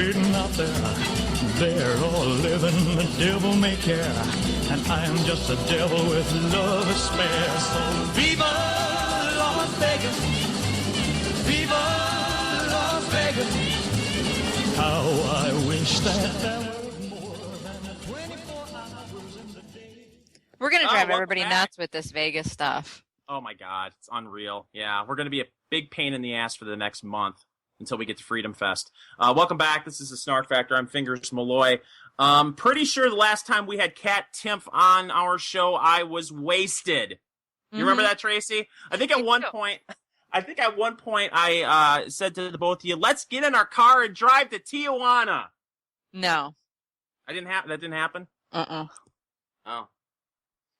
waiting out there. They're all living the devil may care, and I am just a devil with love to spare. So viva Las Vegas, viva Las Vegas. How I wish that there was more than 24 hours in the day. We're going to drive everybody nuts with this Vegas stuff. Oh, my God. It's unreal. Yeah, we're going to be a big pain in the ass for the next month until we get to Freedom Fest. Welcome back. This is the Snark Factor. I'm Fingers Malloy. Pretty sure the last time we had Kat Timpf on our show, I was wasted. You remember that, Tracy? I think at one point I said to the both of you, let's get in our car and drive to Tijuana. No. That didn't happen? Uh-uh. Oh.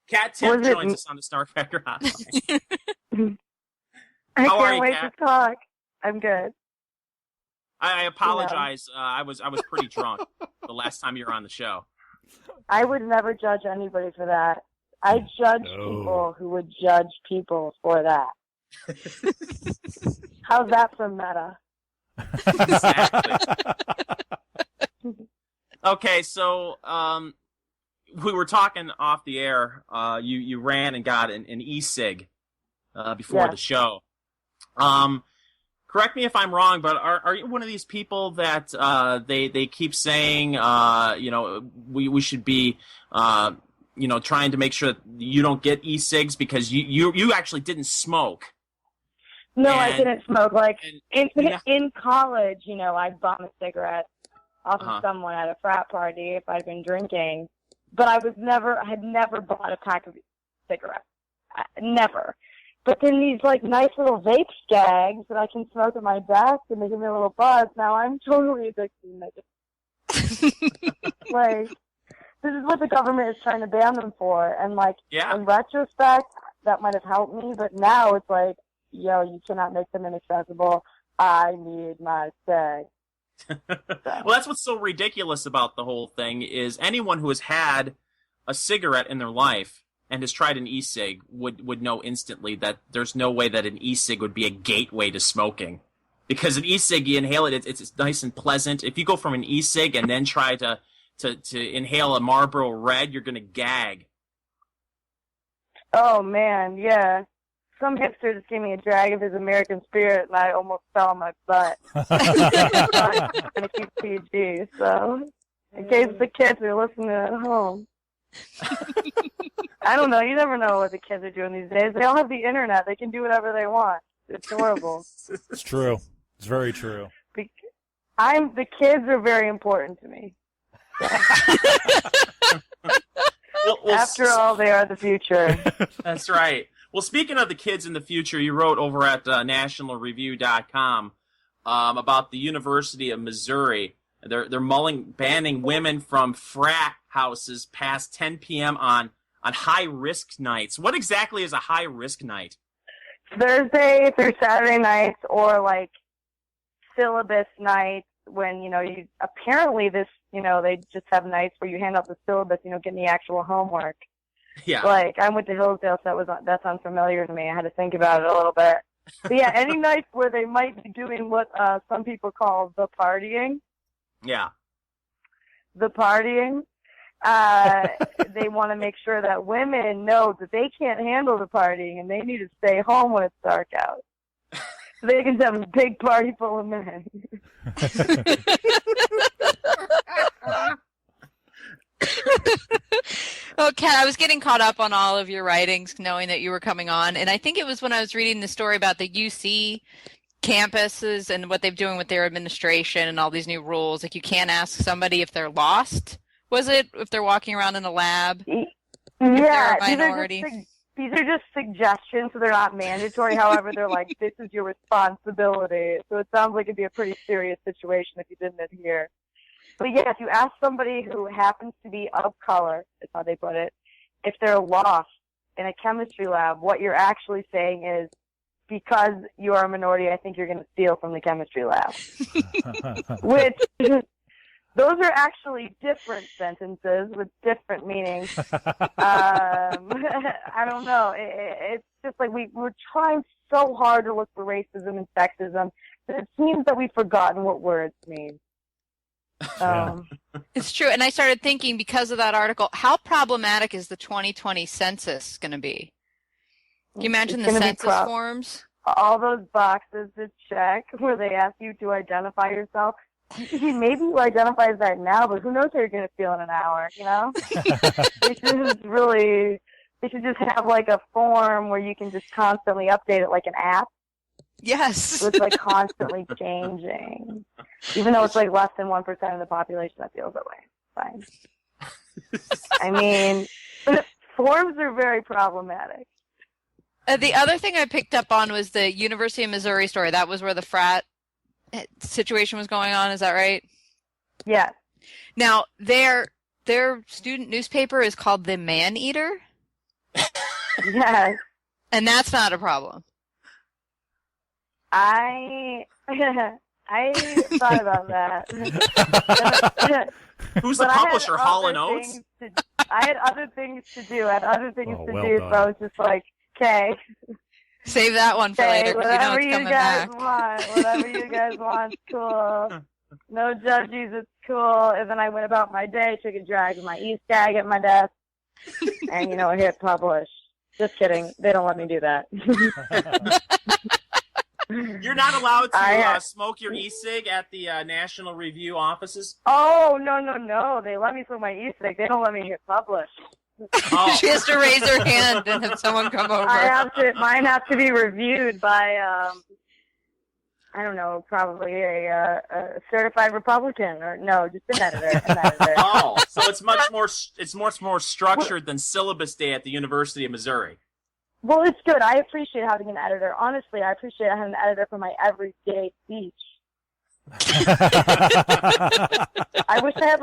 Kat Timpf joins us on the Snark Factor hotline. I How are can't you, wait Kat? to talk. I'm good. I apologize. I was pretty drunk the last time you were on the show. I would never judge anybody for that. I judge people who would judge people for that. How's that for meta? Exactly. Okay, so we were talking off the air. You ran and got an E-Cig before the show. Correct me if I'm wrong, but are you one of these people that they keep saying we should be trying to make sure that you don't get E-Cigs because you actually didn't smoke? No, I didn't smoke. In college, I bought a cigarette off of someone at a frat party if I'd been drinking, but I had never bought a pack of cigarettes. Never. But then these nice little vape skags that I can smoke at my desk and they give me a little buzz. Now I'm totally addicted. This is what the government is trying to ban them for. And in retrospect, that might have helped me. But now it's you cannot make them inaccessible. I need my stag. Well, that's what's so ridiculous about the whole thing is anyone who has had a cigarette in their life and has tried an E-Cig would know instantly that there's no way that an E-Cig would be a gateway to smoking. Because an E-Cig, you inhale it, it's nice and pleasant. If you go from an E-Cig and then try to inhale a Marlboro Red, you're going to gag. Oh, man, yeah. Some hipster just gave me a drag of his American Spirit, and I almost fell on my butt. I'm going to keep PG, so in case the kids are listening at home. I don't know. You never know what the kids are doing these days. They all have the internet. They can do whatever they want. It's horrible. It's true. It's very true. The kids are very important to me. After all, they are the future. That's right. Well, speaking of the kids in the future, you wrote over at nationalreview.com about the University of Missouri. They're banning women from frat houses past 10 p.m. on high-risk nights. What exactly is a high-risk night? Thursday through Saturday nights or, syllabus nights when, apparently they just have nights where you hand out the syllabus, getting the actual homework. Yeah. I went to Hillsdale, so that's unfamiliar to me. I had to think about it a little bit. But yeah, any nights where they might be doing what some people call the partying. Yeah. The partying. They want to make sure that women know that they can't handle the partying and they need to stay home when it's dark out. So they can have a big party full of men. Well, Kat, I was getting caught up on all of your writings knowing that you were coming on, and I think it was when I was reading the story about the UC campuses and what they're doing with their administration and all these new rules. You can't ask somebody if they're lost, was it? If they're walking around in a lab? Yeah, if they're a minority? These are just suggestions, so they're not mandatory. However, they're this is your responsibility. So it sounds like it'd be a pretty serious situation if you didn't adhere. But yeah, if you ask somebody who happens to be of color, that's how they put it, if they're lost in a chemistry lab, what you're actually saying is, because you are a minority, I think you're going to steal from the chemistry lab. Which, those are actually different sentences with different meanings. I don't know. It's just we're trying so hard to look for racism and sexism that it seems that we've forgotten what words mean. It's true. And I started thinking, because of that article, how problematic is the 2020 census going to be? Can you imagine the census forms? All those boxes to check where they ask you to identify yourself. Maybe you identify as that now, but who knows how you're going to feel in an hour, you know? They should just have like a form where you can just constantly update it like an app. Yes. So it's like constantly changing. Even though it's like less than 1% of the population that feels that way. Fine. I mean, forms are very problematic. The other thing I picked up on was the University of Missouri story. That was where the frat situation was going on. Is that right? Yes. Now, their student newspaper is called the Man Eater. Yes. And that's not a problem. I thought about that. Who's the publisher? Hall and Oates? I had other things to do. So I was just like, okay. Save that one for later, because you know it's coming back. Whatever you guys want, cool. No judges, it's cool. And then I went about my day, took a drag with my E-Cig at my desk, and, hit publish. Just kidding. They don't let me do that. You're not allowed to smoke your E-Cig at the National Review offices? Oh, no. They let me smoke my E-Cig. They don't let me hit publish. Oh. She has to raise her hand and have someone come over. Mine have to be reviewed by, I don't know, probably a certified Republican, or no, just an editor. Oh, so it's much more structured than syllabus day at the University of Missouri. Well, it's good. I appreciate having an editor. Honestly, I appreciate having an editor for my everyday speech. I wish I had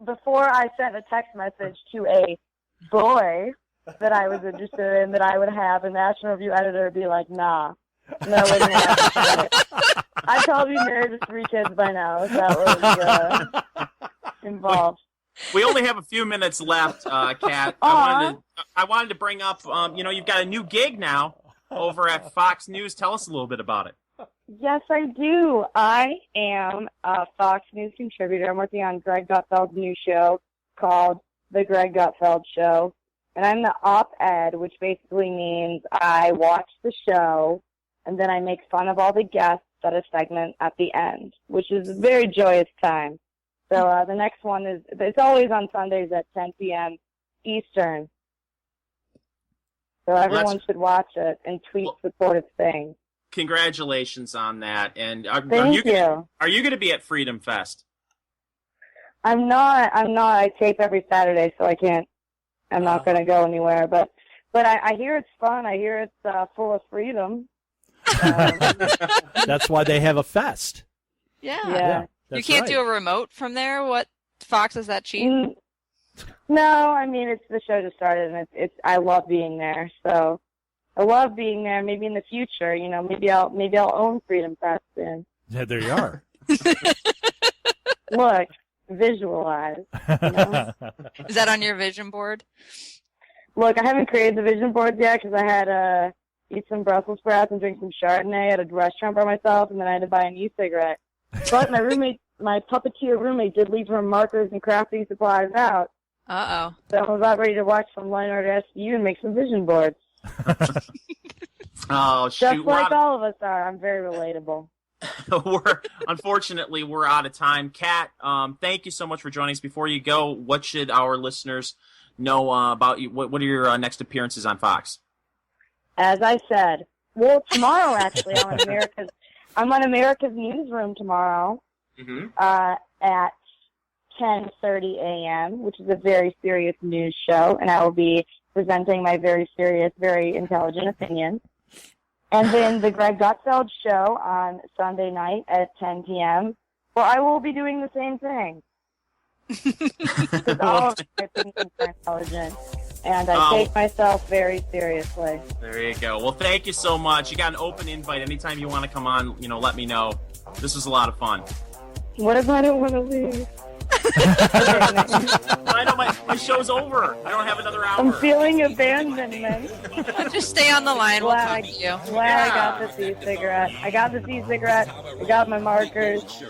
before I sent a text message to a boy that I was interested in, that I would have a National Review editor be like, nah. No, wouldn't happen. I'd probably be married with 3 kids by now if that was involved. We only have a few minutes left, Kat. I wanted to bring up, you've got a new gig now over at Fox News. Tell us a little bit about it. Yes, I do. I am a Fox News contributor. I'm working on Greg Gutfeld's new show called The Greg Gutfeld Show. And I'm the op-ed, which basically means I watch the show and then I make fun of all the guests at a segment at the end, which is a very joyous time. So the next one it's always on Sundays at 10 p.m. Eastern. So everyone should watch it and tweet supportive things. Congratulations on that. And Thank you. Are you going to be at Freedom Fest? I'm not. I tape every Saturday, so I can't. I'm not going to go anywhere. But I hear it's fun. I hear it's full of freedom. That's why they have a fest. Yeah. You can't do a remote from there? What? Fox is that cheap? No, I mean, it's the show just started, and it's I love being there. So I love being there. Maybe in the future, maybe I'll own Freedom Fest soon. Yeah, there you are. Look, visualize. Is that on your vision board? Look, I haven't created the vision board yet because I had to eat some Brussels sprouts and drink some Chardonnay at a restaurant by myself, and then I had to buy an e-cigarette. But my puppeteer roommate did leave her markers and crafting supplies out. Uh-oh. So I was about ready to watch some Leonard SU and make some vision boards. Oh, shoot. Just like all of us are. I'm very relatable. Unfortunately, we're out of time. Kat, thank you so much for joining us. Before you go, what should our listeners know about you? What are your next appearances on Fox? As I said, tomorrow actually, I'm on America's Newsroom tomorrow at 10:30 a.m., which is a very serious news show, and I will be presenting my very serious, very intelligent opinion. And then the Greg Gutfeld Show on Sunday night at 10 p.m., where I will be doing the same thing. Because all of my opinions are intelligent, and I take myself very seriously. There you go. Well, thank you so much. You got an open invite. Anytime you want to come on, let me know. This was a lot of fun. What if I don't want to leave? I know my show's over. I don't have another hour. I'm feeling abandonment. Just stay on the line. We'll talk to you. Glad I got this e-cigarette. I got this e-cigarette. I got my markers.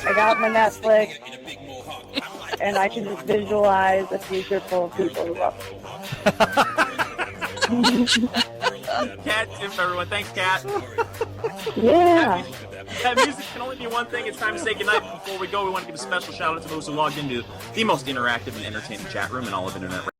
I got my Netflix. And I can just visualize a future full of people who love me. Kat, Timpf, everyone. Thanks, Kat. Yeah. That music can only be one thing. It's time to say goodnight. Before we go, we want to give a special shout out to those who logged into the most interactive and entertaining chat room in all of Internet.